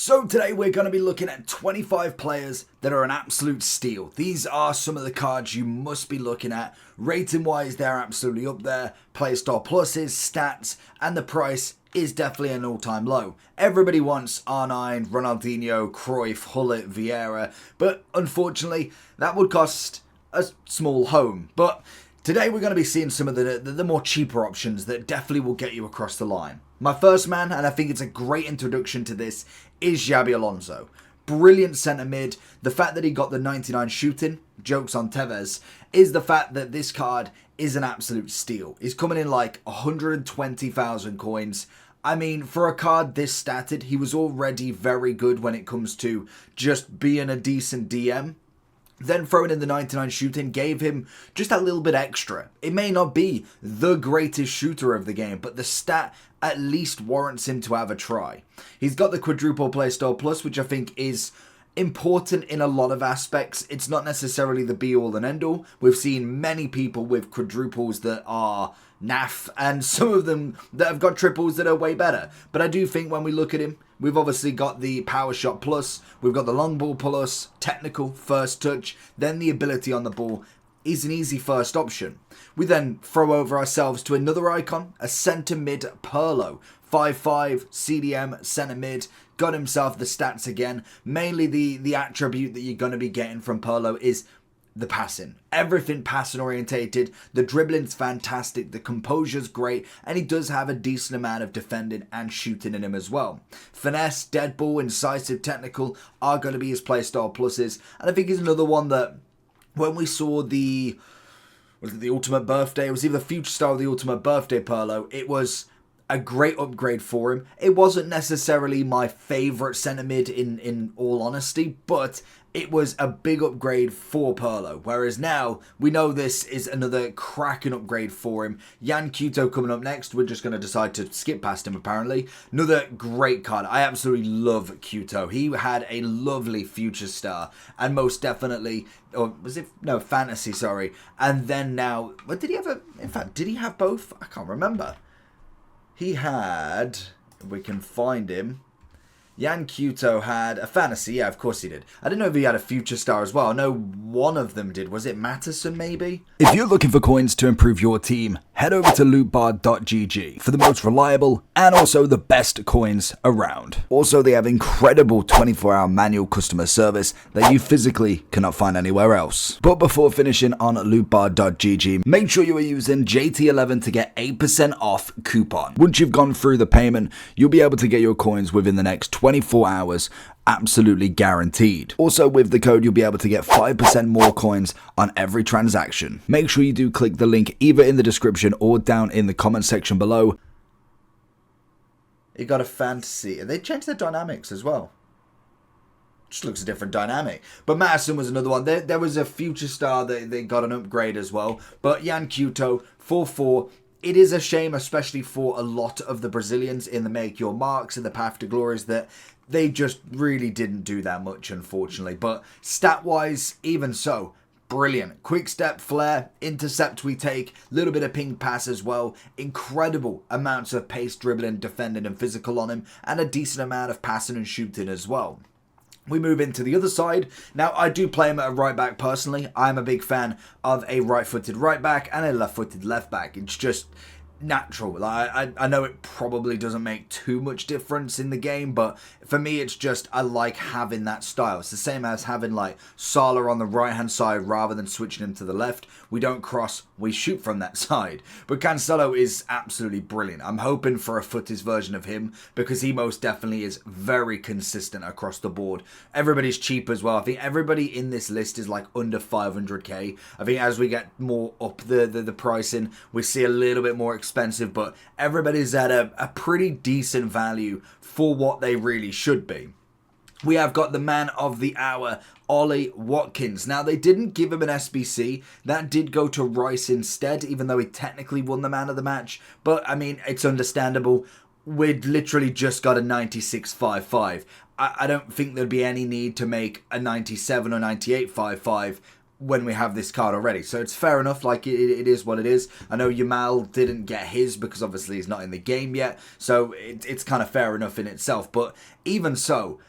So today we're going to be looking at 25 players that are an absolute steal. These are some of the cards you must be looking at. Rating wise, they're absolutely up there. Player star pluses, stats, and the price is definitely an all-time low. Everybody wants R9, Ronaldinho, Cruyff, Hullet, Vieira, but unfortunately that would cost a small home. But today we're going to be seeing some of the more cheaper options that definitely will get you across the line. My first man, and I think it's a great introduction to this, is Xabi Alonso. Brilliant centre mid. The fact that he got the 99 shooting, jokes on Tevez, is the fact that this card is an absolute steal. He's coming in like 120,000 coins. I mean, for a card this statted, he was already very good when it comes to just being a decent DM. Then throwing in the 99 shooting gave him just that little bit extra. It may not be the greatest shooter of the game, but the stat at least warrants him to have a try. He's got the quadruple playstyle plus, which I think is important in a lot of aspects. It's not necessarily the be all and end all. We've seen many people with quadruples that are naff, and some of them that have got triples that are way better. But I do think when we look at him, we've obviously got the power shot plus, we've got the long ball plus, technical, first touch, then the ability on the ball is an easy first option. We then throw over ourselves to another icon, a centre mid Pirlo. 5'5", CDM, centre mid, got himself the stats again. Mainly the attribute that you're going to be getting from Pirlo is the passing. Everything passing orientated. The dribbling's fantastic. The composure's great. And he does have a decent amount of defending and shooting in him as well. Finesse, dead ball, incisive, technical are going to be his playstyle pluses. And I think he's another one that when we saw the Ultimate Birthday, it was either Future Star or the Ultimate Birthday Pirlo, it was a great upgrade for him. It wasn't necessarily my favourite centre mid in all honesty, but it was a big upgrade for Pirlo. Whereas now, we know this is another cracking upgrade for him. Yan Couto coming up next. We're just going to decide to skip past him apparently. Another great card. I absolutely love Couto. He had a lovely Future Star. And most definitely, or was it? No, Fantasy, sorry. And then now, what did he have? In fact, did he have both? I can't remember. He had, if we can find him, Yan Couto had a Fantasy. Yeah, of course he did. I didn't know if he had a Future Star as well. I know one of them did. Was it Matteson maybe? If you're looking for coins to improve your team, head over to lootbar.gg for the most reliable and also the best coins around. Also, they have incredible 24-hour manual customer service that you physically cannot find anywhere else. But before finishing on lootbar.gg, make sure you are using JT11 to get 8% off coupon. Once you've gone through the payment, you'll be able to get your coins within the next 24 hours, absolutely guaranteed. Also, with the code, you'll be able to get 5% more coins on every transaction. Make sure you do click the link either in the description or down in the comment section below. You got a Fantasy. They changed the dynamics as well. Just looks a different dynamic. But Madison was another one. There was a Future Star that they got an upgrade as well. But Yan Couto, 4-4. It is a shame, especially for a lot of the Brazilians in the Make Your Marks and the Path to Glories, that they just really didn't do that much, unfortunately. But stat-wise, even so, brilliant. Quick step, flair, intercept we take, little bit of ping pass as well. Incredible amounts of pace, dribbling, defending and physical on him, and a decent amount of passing and shooting as well. We move into the other side. Now, I do play him at a right back personally. I'm a big fan of a right-footed right back and a left-footed left back. It's just natural. I know it probably doesn't make too much difference in the game, but for me it's just I like having that style. It's the same as having like Salah on the right hand side rather than switching him to the left. We don't cross, we shoot from that side. But Cancelo is absolutely brilliant. I'm hoping for a footies version of him because he most definitely is very consistent across the board. Everybody's cheap as well. I think everybody in this list is like under 500k. I think as we get more up the pricing, we see a little bit more expensive, but everybody's at a pretty decent value for what they really should be. We have got the man of the hour, Ollie Watkins. Now, they didn't give him an SBC. That did go to Rice instead, even though he technically won the man of the match. But, I mean, it's understandable. We'd literally just got a 96.55. I don't think there'd be any need to make a 97 or 98.55 when we have this card already. So it's fair enough, like it is what it is. I know Yamal didn't get his because obviously he's not in the game yet, so it's kind of fair enough in itself. But even so,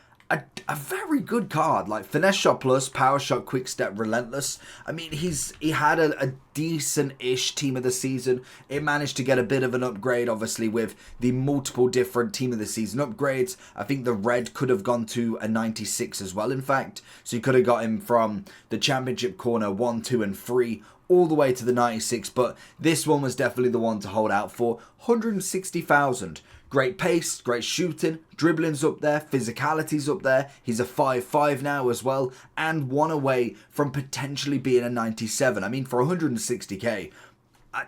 a very good card. Like finesse shot plus, power shot, quick step, relentless. I mean, he had a decent-ish team of the season. It managed to get a bit of an upgrade, obviously, with the multiple different team of the season upgrades. I think the red could have gone to a 96 as well, in fact. So you could have got him from the championship corner 1, 2, and 3 all the way to the 96, but this one was definitely the one to hold out for. 160,000. Great pace, great shooting, dribbling's up there, physicality's up there. He's a 5'5" now as well, and one away from potentially being a 97. I mean, for 160k,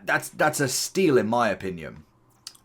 that's a steal in my opinion.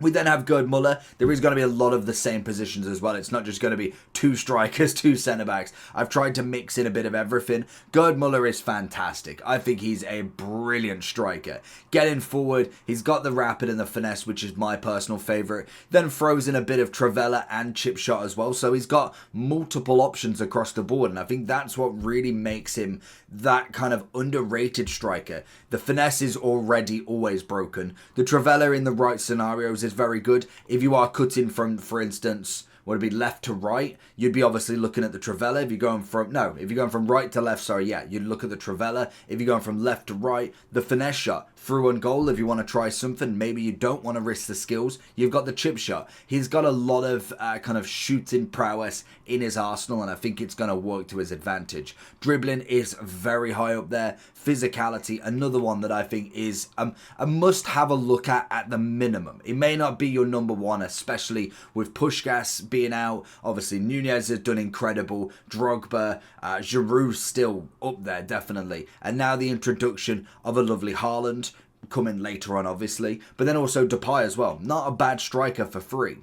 We then have Gerd Muller. There is going to be a lot of the same positions as well. It's not just going to be 2 strikers, 2 centre-backs. I've tried to mix in a bit of everything. Gerd Muller is fantastic. I think he's a brilliant striker. Getting forward, he's got the rapid and the finesse, which is my personal favourite. Then throws in a bit of Trivela and chip shot as well. So he's got multiple options across the board. And I think that's what really makes him that kind of underrated striker. The finesse is already always broken. The Trivela in the right scenarios is very good. If you are cutting from, for instance, would it be left to right, you'd be obviously looking at the Trivela. If you're going from right to left, you'd look at the Trivela. If you're going from left to right, the finesse shot, through and goal. If you want to try something, maybe you don't want to risk the skills, you've got the chip shot. He's got a lot of kind of shooting prowess in his arsenal, and I think it's going to work to his advantage. Dribbling is very high up there. Physicality, another one that I think is a must have a look at the minimum. It may not be your number one, especially with Puskás being out. Obviously, Nunez has done incredible. Drogba, Giroud still up there, definitely. And now the introduction of a lovely Haaland, coming later on, obviously. But then also Depay as well. Not a bad striker for free.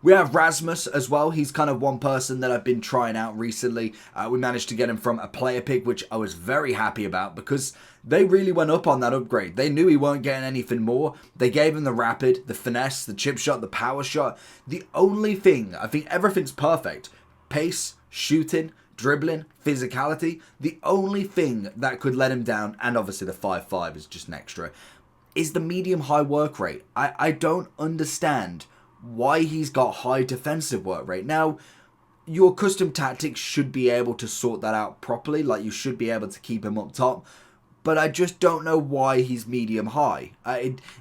We have Rasmus as well. He's kind of one person that I've been trying out recently. We managed to get him from a player pick, which I was very happy about because they really went up on that upgrade. They knew he weren't getting anything more. They gave him the rapid, the finesse, the chip shot, the power shot. The only thing, I think everything's perfect. Pace, shooting, dribbling, physicality. The only thing that could let him down, and obviously the 5'5" is just an extra, is the medium-high work rate. I don't understand why he's got high defensive work rate. Now, your custom tactics should be able to sort that out properly. Like, you should be able to keep him up top. But I just don't know why he's medium high.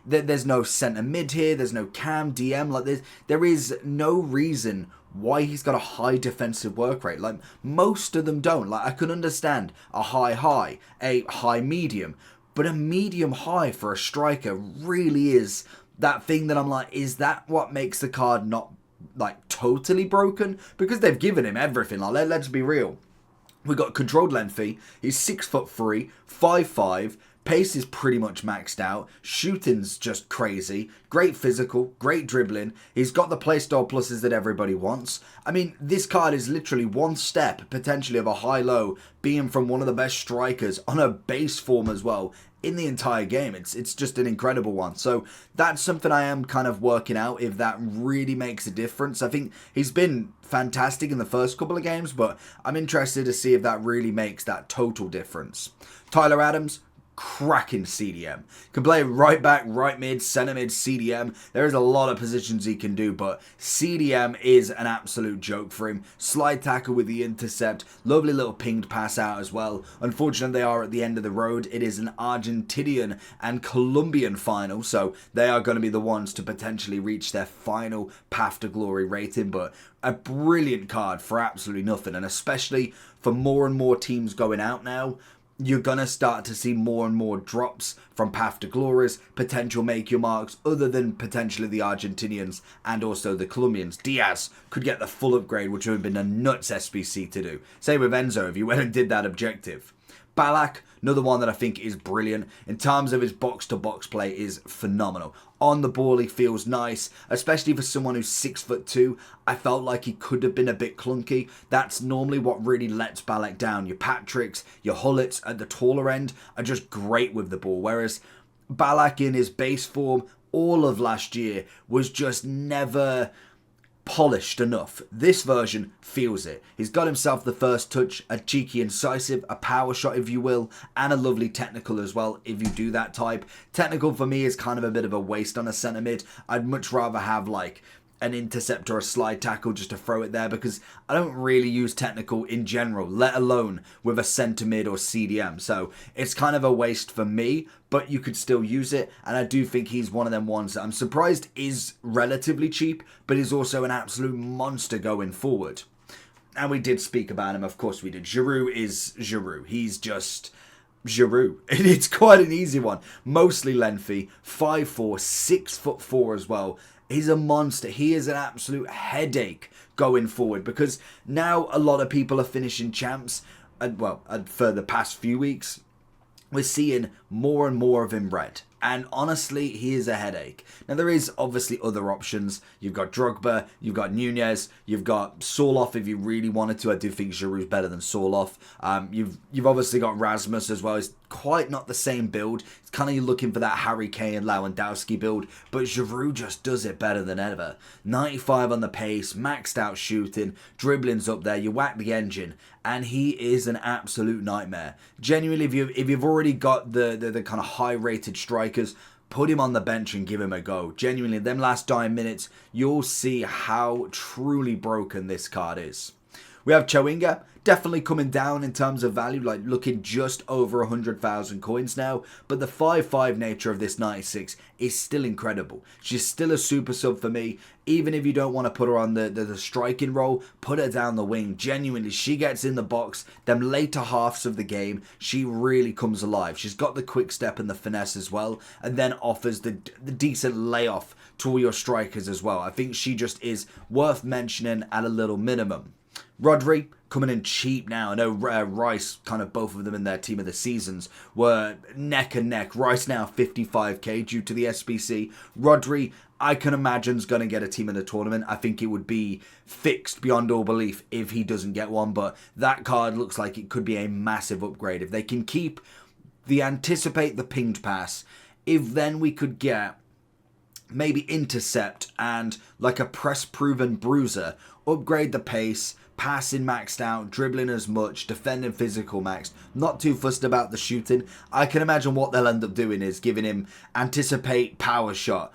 There's no centre mid here. There's no cam, DM. Like, there is no reason why he's got a high defensive work rate. Like, most of them don't. Like, I can understand a high, a high medium. But a medium high for a striker really is that thing that I'm like, is that what makes the card not, like, totally broken? Because they've given him everything. Like, let's be real. We've got controlled lengthy. He's 6'3", 5'5". Pace is pretty much maxed out. Shooting's just crazy. Great physical, great dribbling. He's got the playstyle pluses that everybody wants. I mean, this card is literally one step, potentially, of a high-low, being from one of the best strikers on a base form as well in the entire game. It's just an incredible one. So that's something I am kind of working out, if that really makes a difference. I think he's been fantastic in the first couple of games, but I'm interested to see if that really makes that total difference. Tyler Adams, cracking CDM. Can play right back, right mid, centre mid, CDM. There is a lot of positions he can do, but CDM is an absolute joke for him. Slide tackle with the intercept. Lovely little pinged pass out as well. Unfortunately, they are at the end of the road. It is an Argentinian and Colombian final, so they are going to be the ones to potentially reach their final path to glory rating, but a brilliant card for absolutely nothing, and especially for more and more teams going out now. You're going to start to see more and more drops from Path to Glories, potential make your marks, other than potentially the Argentinians and also the Colombians. Diaz could get the full upgrade, which would have been a nuts SBC to do. Same with Enzo if you went and did that objective. Ballack, another one that I think is brilliant. In terms of his box-to-box play, is phenomenal. On the ball, he feels nice, especially for someone who's 6'2". I felt like he could have been a bit clunky. That's normally what really lets Ballack down. Your Patricks, your Hullets at the taller end are just great with the ball, whereas Ballack in his base form all of last year was just never polished enough. This version feels it. He's got himself the first touch, a cheeky incisive, a power shot if you will, and a lovely technical as well if you do that type. Technical for me is kind of a bit of a waste on a centre mid. I'd much rather have like an intercept or a slide tackle just to throw it there, because I don't really use technical in general, let alone with a centre mid or CDM. So it's kind of a waste for me, but you could still use it. And I do think he's one of them ones that I'm surprised is relatively cheap, but he's also an absolute monster going forward. And we did speak about him, of course we did. Giroud is Giroud. He's just Giroud. It's quite an easy one. Mostly lengthy, 5'4", 6'4" as well. He's a monster. He is an absolute headache going forward, because now a lot of people are finishing champs, and for the past few weeks, we're seeing more and more of him red. And honestly, he is a headache. Now, there is obviously other options. You've got Drogba, you've got Nunez, you've got Sorloth if you really wanted to. I do think Giroud's better than Sorloth. You've obviously got Rasmus as well. It's quite not the same build. It's kind of, you're looking for that Harry Kane, Lewandowski build. But Giroud just does it better than ever. 95 on the pace, maxed out shooting, dribbling's up there. You whack the engine, and he is an absolute nightmare. Genuinely, if you've already got the kind of high-rated strikers, put him on the bench and give him a go. Genuinely, them last 9 minutes, you'll see how truly broken this card is. We have Chawinga, definitely coming down in terms of value, like looking just over 100,000 coins now. But the 5'5" nature of this 96 is still incredible. She's still a super sub for me. Even if you don't want to put her on the striking role, put her down the wing. Genuinely, she gets in the box. Them later halves of the game, she really comes alive. She's got the quick step and the finesse as well, and then offers the decent layoff to all your strikers as well. I think she just is worth mentioning at a little minimum. Rodri coming in cheap now. I know Rice, kind of both of them in their team of the seasons, were neck and neck. Rice now 55k due to the SBC. Rodri, I can imagine, is going to get a team in the tournament. I think it would be fixed beyond all belief if he doesn't get one. But that card looks like it could be a massive upgrade. If they can keep anticipate the pinged pass, if then we could get maybe intercept and like a press proven bruiser, upgrade the pace, passing maxed out, dribbling as much, defending physical maxed, not too fussed about the shooting. I can imagine what they'll end up doing is giving him anticipate power shot,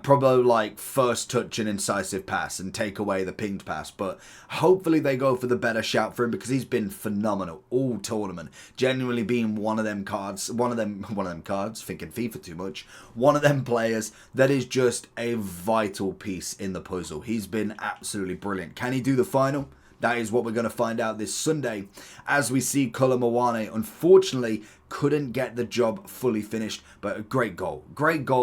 probably like first touch and incisive pass, and take away the pinged pass. But hopefully they go for the better shout for him, because he's been phenomenal all tournament. Genuinely being one of them cards, thinking FIFA too much, one of them players that is just a vital piece in the puzzle. He's been absolutely brilliant. Can he do the final? That is what we're going to find out this Sunday, as we see Kolo Muani unfortunately couldn't get the job fully finished, but a great goal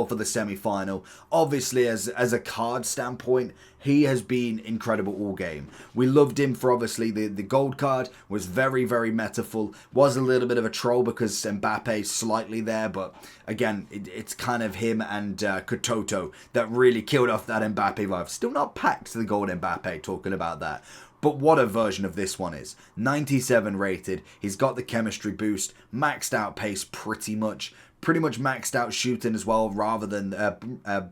for the semi-final. Obviously, as a card standpoint, he has been incredible all game. We loved him for obviously the gold card, was very, very metaful, was a little bit of a troll because Mbappe slightly there, but again, it's kind of him and Kototo that really killed off that Mbappe vibe. Still not packed to the gold Mbappe, talking about that. But what a version of this one is. 97 rated. He's got the chemistry boost. Maxed out pace pretty much maxed out shooting as well, rather than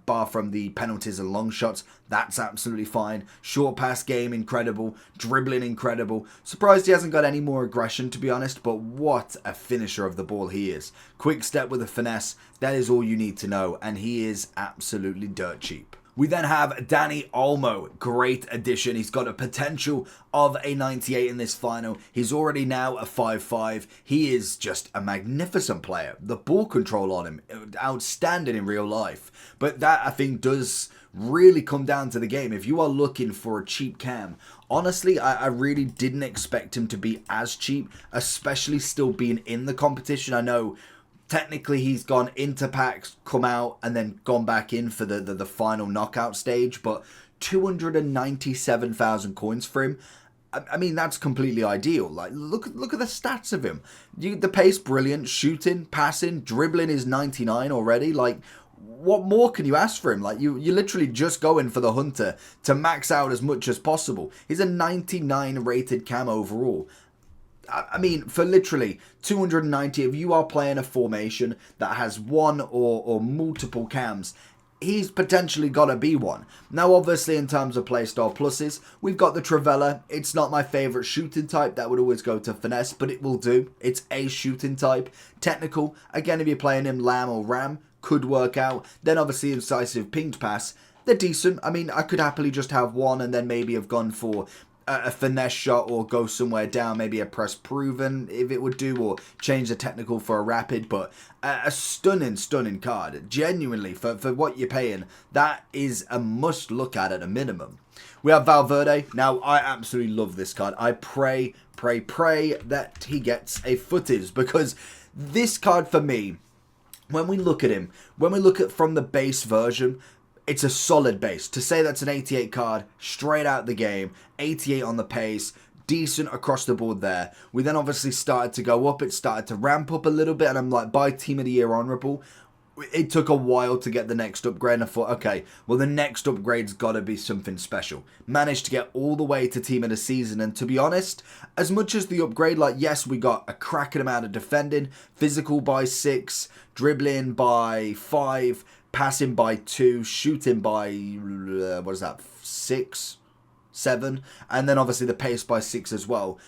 bar from the penalties and long shots. That's absolutely fine. Short pass game, incredible. Dribbling, incredible. Surprised he hasn't got any more aggression, to be honest, but what a finisher of the ball he is. Quick step with a finesse. That is all you need to know, and he is absolutely dirt cheap. We then have Dani Olmo, great addition. He's got a potential of a 98 in this final. He's already now a 5'5". He is just a magnificent player. The ball control on him, outstanding in real life. But that, I think, does really come down to the game. If you are looking for a cheap cam, honestly, I really didn't expect him to be as cheap, especially still being in the competition. I know technically he's gone into packs, come out, and then gone back in for the final knockout stage, but 297,000 coins for him. I mean, that's completely ideal. Like, look at the stats of him. The pace, brilliant. Shooting, passing, dribbling is 99 already. Like, what more can you ask for him? Like, you're literally just going for the hunter to max out as much as possible. He's a 99 rated cam overall. I mean, for literally 290, if you are playing a formation that has one or multiple cams, he's potentially got to be one. Now, obviously, in terms of playstyle pluses, we've got the Travella. It's not my favourite shooting type. That would always go to finesse, but it will do. It's a shooting type. Technical, again, if you're playing him Lamb or Ram, could work out. Then, obviously, incisive pinged pass. they're decent. I mean, I could happily just have one and then maybe have gone for a finesse shot or go somewhere down, maybe a press proven if it would do, or change the technical for a rapid. But a stunning card. Genuinely, for what you're paying, that is a must look at a minimum. We have Valverde. Now, I absolutely love this card. I pray that he gets a footage, because this card for me, when we look at him, when we look at from the base version, it's a solid base. To say that's an 88 card, straight out the game, 88 on the pace, decent across the board there. We then obviously started to go up, it started to ramp up a little bit, and I'm like, by Team of the Year honourable. It took a while to get the next upgrade, and I thought, okay, well, the next upgrade's got to be something special. Managed to get all the way to Team of the Season, and to be honest, as much as the upgrade, like, yes, we got a cracking amount of defending, physical by 6, dribbling by 5, passing by 2, shooting by, 6, 7, and then obviously the pace by 6 as well.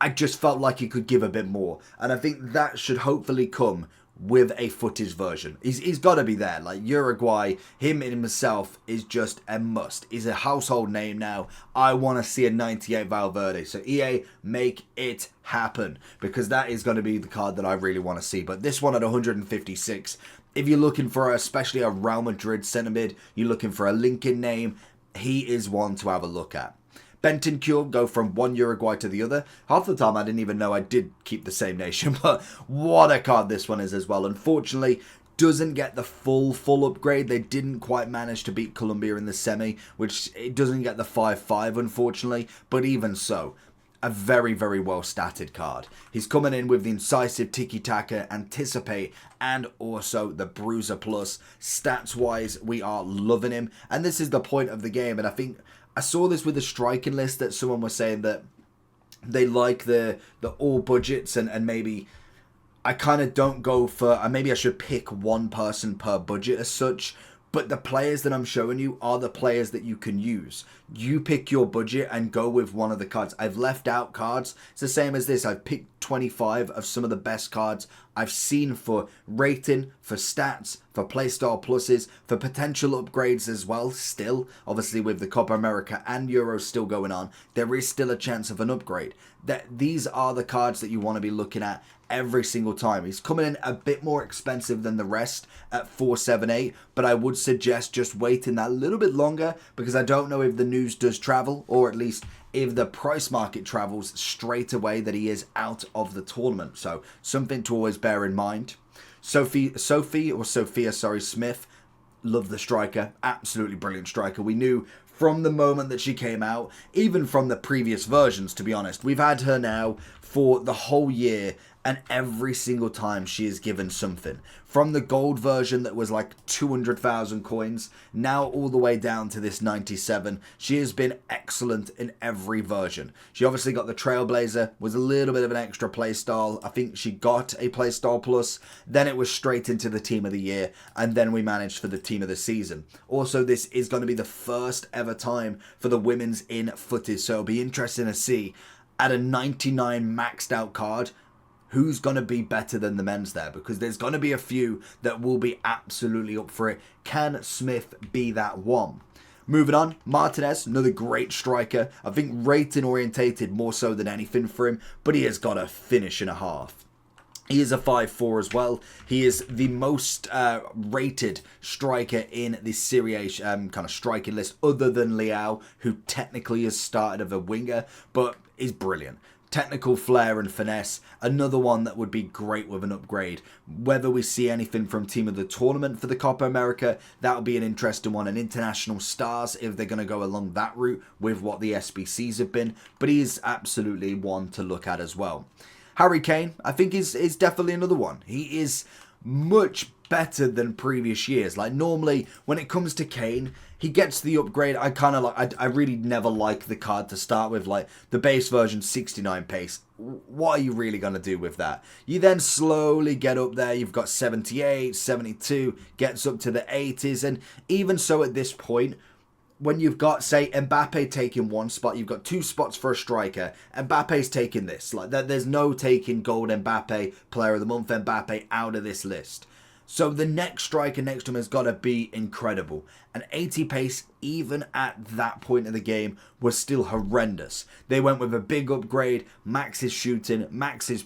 I just felt like he could give a bit more, and I think that should hopefully come with a footage version. He's got to be there. Like, Uruguay, him in himself is just a must. He's a household name now. I want to see a 98 Valverde. So EA, make it happen, because that is going to be the card that I really want to see. But this one at 156, if you're looking for especially a Real Madrid centre mid, you're looking for a Lincoln name, he is one to have a look at. Bentancur, go from one Uruguay to the other. Half the time I didn't even know I did keep the same nation, but what a card this one is as well. Unfortunately, doesn't get the full upgrade. They didn't quite manage to beat Colombia in the semi, which it doesn't get the 5-5, unfortunately, but even so, a very well statted card. He's coming in with the incisive tiki-taka, anticipate, and also the bruiser plus. Stats wise, we are loving him, and this is the point of the game. And I think I saw this with the striking list, that someone was saying that they like the all budgets, and maybe I kind of don't go for, maybe I should pick one person per budget as such. But the players that I'm showing you are the players that you can use. You pick your budget and go with one of the cards. I've left out cards. It's the same as this. I've picked 25 of some of the best cards I've seen for rating, for stats, for playstyle pluses, for potential upgrades as well. Still, obviously with the Copa America and Euro still going on, there is still a chance of an upgrade. These are the cards that you want to be looking at every single time. He's coming in a bit more expensive than the rest at 478, but I would suggest just waiting that little bit longer, because I don't know if the news does travel, or at least if the price market travels straight away that he is out of the tournament. So something to always bear in mind. Sophia Smith, love the striker, absolutely brilliant striker. We knew from the moment that she came out, even from the previous versions, to be honest. We've had her now for the whole year, and every single time she is given something. From the gold version that was like 200,000 coins, now all the way down to this 97. She has been excellent in every version. She obviously got the Trailblazer, was a little bit of an extra playstyle. I think she got a playstyle plus. Then it was straight into the Team of the Year, and then we managed for the Team of the Season. Also, this is going to be the first ever time for the women's in footage, so it'll be interesting to see at a 99 maxed out card, who's going to be better than the men's there, because there's going to be a few that will be absolutely up for it. Can Smith be that one? Moving on, Martinez, another great striker. I think rating orientated more so than anything for him, but he has got a finish and a half. He is a 5-4 as well. He is the most rated striker in the Serie A kind of striking list, other than Leao, who technically has started as a winger, but is brilliant. Technical flair and finesse, another one that would be great with an upgrade. Whether we see anything from Team of the Tournament for the Copa America, that would be an interesting one. And international stars, if they're going to go along that route with what the SBCs have been. But he is absolutely one to look at as well. Harry Kane, I think, is definitely another one. He is much better than previous years. Like, normally when it comes to Kane, he gets the upgrade. I really never like the card to start with. Like, the base version 69 pace, what are you really going to do with that? You then slowly get up there. You've got 78, 72, gets up to the 80s, and even so at this point, when you've got, say, Mbappe taking one spot, you've got 2 spots for a striker. Mbappe's taking this. Like, there's no taking gold Mbappe, player of the month Mbappe, out of this list. So the next striker next to him has got to be incredible. An 80 pace, even at that point of the game, was still horrendous. They went with a big upgrade, max his shooting, max his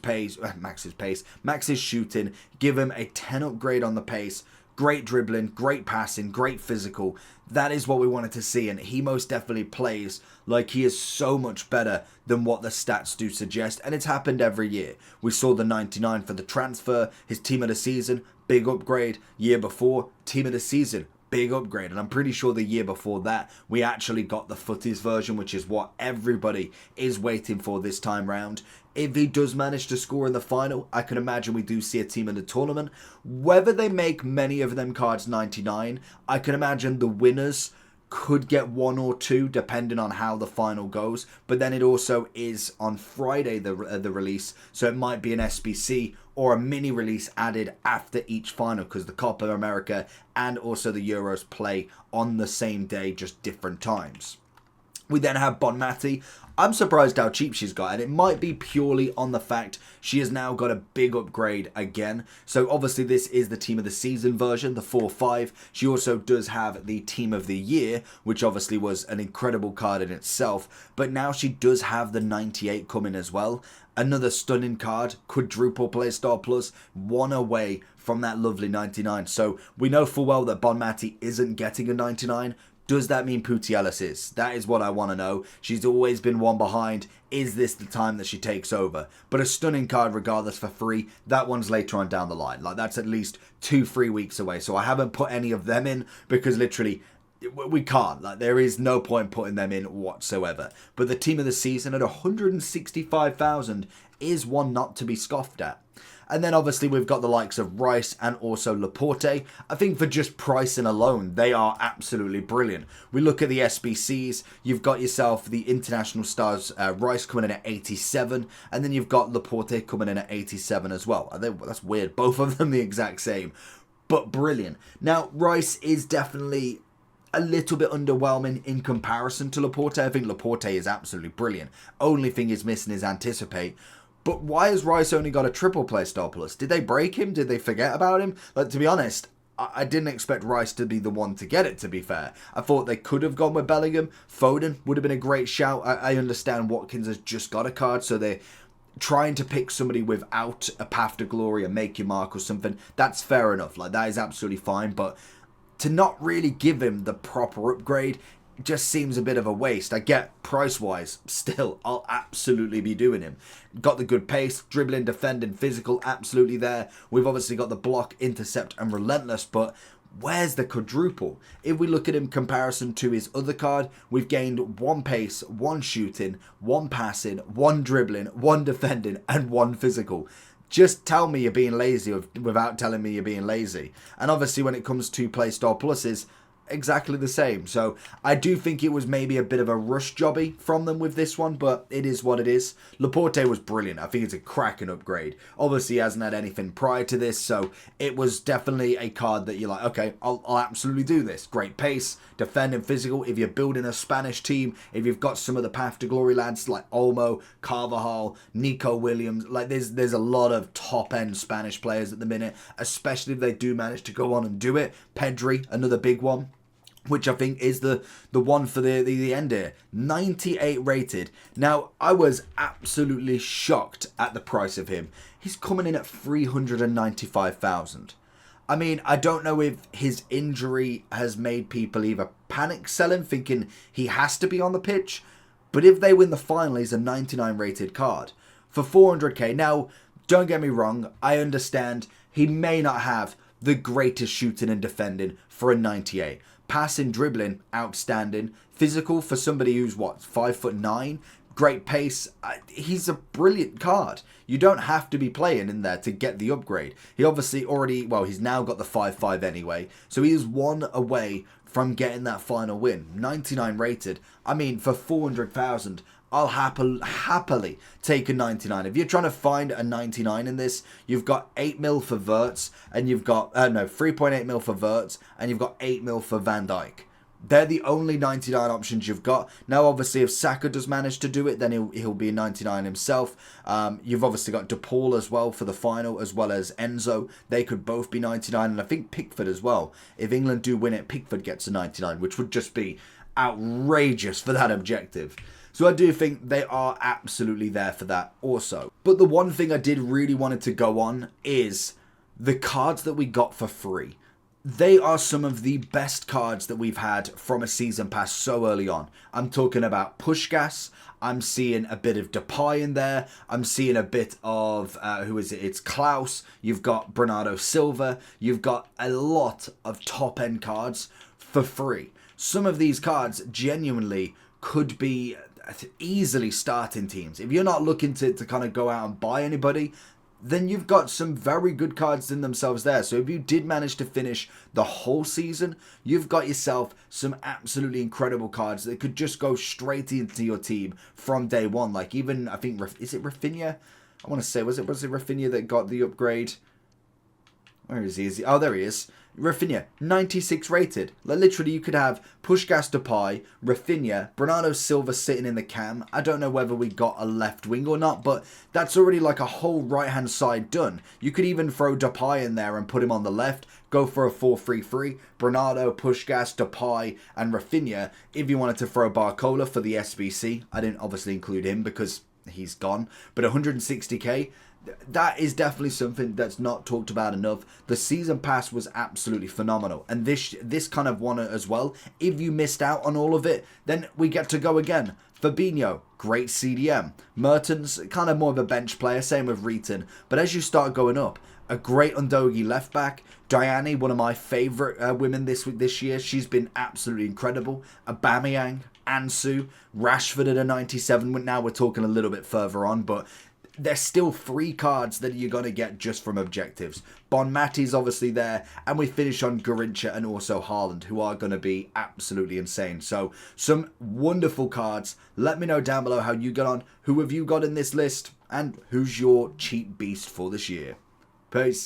shooting, give him a 10 upgrade on the pace, great dribbling, great passing, great physical. That is what we wanted to see, and he most definitely plays like he is so much better than what the stats do suggest, and it's happened every year. We saw the 99 for the transfer, his team of the season, big upgrade. Year before, team of the season, big upgrade. And I'm pretty sure the year before that, we actually got the footies version, which is what everybody is waiting for this time round. If he does manage to score in the final, I can imagine we do see a team in the tournament. Whether they make many of them cards 99, I can imagine the winners could get one or two depending on how the final goes, but then it also is on Friday the release, so it might be an SBC or a mini release added after each final, because the Copa America and also the Euros play on the same day, just different times. We then have Bonmati. I'm surprised how cheap she's got, and it might be purely on the fact she has now got a big upgrade again. So obviously this is the team of the season version, the 4-5. She also does have the team of the year, which obviously was an incredible card in itself. But now she does have the 98 coming as well. Another stunning card, quadruple playstyle plus, one away from that lovely 99. So we know full well that Bonmati isn't getting a 99. Does that mean Putellas is? That is what I want to know. She's always been one behind. Is this the time that she takes over? But a stunning card regardless for free. That one's later on down the line. Like, that's at least 2-3 weeks away. So I haven't put any of them in because literally we can't. Like, there is no point putting them in whatsoever. But the team of the season at 165,000 is one not to be scoffed at. And then obviously we've got the likes of Rice and also Laporte. I think for just pricing alone, they are absolutely brilliant. We look at the SBCs, you've got yourself the international stars, Rice coming in at 87, and then you've got Laporte coming in at 87 as well. That's weird, both of them the exact same, but brilliant. Now, Rice is definitely a little bit underwhelming in comparison to Laporte. I think Laporte is absolutely brilliant. Only thing is missing is Anticipate. But why has Rice only got a triple playstyle plus? Did they break him? Did they forget about him? Like, to be honest, I didn't expect Rice to be the one to get it, to be fair. I thought they could have gone with Bellingham. Foden would have been a great shout. I understand Watkins has just got a card, so they're trying to pick somebody without a path to glory, a make your mark or something. That's fair enough. Like, that is absolutely fine. But to not really give him the proper upgrade just seems a bit of a waste. I get price-wise, still, I'll absolutely be doing him. Got the good pace, dribbling, defending, physical, absolutely there. We've obviously got the block, intercept, and relentless, but where's the quadruple? If we look at him in comparison to his other card, we've gained 1 pace, 1 shooting, 1 passing, 1 dribbling, 1 defending, and 1 physical. Just tell me you're being lazy without telling me you're being lazy. And obviously when it comes to playstyle pluses, exactly the same. So I do think it was maybe a bit of a rush jobby from them with this one, but it is what it is. Laporte was brilliant. I think it's a cracking upgrade. Obviously he hasn't had anything prior to this, so it was definitely a card that you're like, okay, I'll absolutely do this. Great pace, defending, physical. If you're building a Spanish team, if you've got some of the Path to Glory lads like Olmo, Carvajal, Nico Williams, like there's a lot of top end Spanish players at the minute, especially if they do manage to go on and do it. Pedri, another big one, which I think is the one for the end here. 98 rated. Now, I was absolutely shocked at the price of him. He's coming in at 395,000. I mean, I don't know if his injury has made people either panic sell him, thinking he has to be on the pitch, but if they win the final, he's a 99 rated card. For 400k, now, don't get me wrong, I understand he may not have the greatest shooting and defending for a 98. Passing, dribbling, outstanding. Physical for somebody who's, 5'9"? Great pace. He's a brilliant card. You don't have to be playing in there to get the upgrade. He obviously he's now got the 5'5" anyway. So he is one away from getting that final win. 99 rated. I mean, for 400,000, I'll happily take a 99. If you're trying to find a 99 in this, you've got 8 mil for Wirtz, and you've got 3.8 mil for Wirtz, and you've got 8 mil for Van Dijk. They're the only 99 options you've got. Now, obviously, if Saka does manage to do it, then he'll be a 99 himself. You've obviously got De Paul as well for the final, as well as Enzo. They could both be 99, and I think Pickford as well. If England do win it, Pickford gets a 99, which would just be outrageous for that objective. So I do think they are absolutely there for that also. But the one thing I did really wanted to go on is the cards that we got for free. They are some of the best cards that we've had from a season pass so early on. I'm talking about Puskás. I'm seeing a bit of Depay in there. I'm seeing a bit of, who is it? It's Klaus. You've got Bernardo Silva. You've got a lot of top-end cards for free. Some of these cards genuinely could be easily starting teams. If you're not looking to kind of go out and buy anybody, then you've got some very good cards in themselves there. So if you did manage to finish the whole season, you've got yourself some absolutely incredible cards that could just go straight into your team from day one. Like even, I think, is it Rafinha? I want to say, was it Rafinha that got the upgrade? Where is he? Oh, there he is. Rafinha, 96 rated. Like, literally, you could have Puskás, Depay, Rafinha, Bernardo Silva sitting in the cam. I don't know whether we got a left wing or not, but that's already like a whole right-hand side done. You could even throw Depay in there and put him on the left, go for a 4-3-3. Bernardo, Puskás, Depay, and Rafinha. If you wanted to throw Barcola for the SBC, I didn't obviously include him because he's gone, but 160k. That is definitely something that's not talked about enough. The season pass was absolutely phenomenal, and this kind of won it as well. If you missed out on all of it, then we get to go again. Fabinho, great CDM. Mertens, kind of more of a bench player, same with Reeton. But as you start going up, a great Undogi left back. Diani, one of my favourite women this year. She's been absolutely incredible. Aubameyang, Ansu, Rashford at a 97. Now we're talking a little bit further on, but there's still free cards that you're going to get just from objectives. Bon Mati's obviously there, and we finish on Garrincha and also Haaland, who are going to be absolutely insane. So, some wonderful cards. Let me know down below how you got on. Who have you got in this list? And who's your cheap beast for this year? Peace.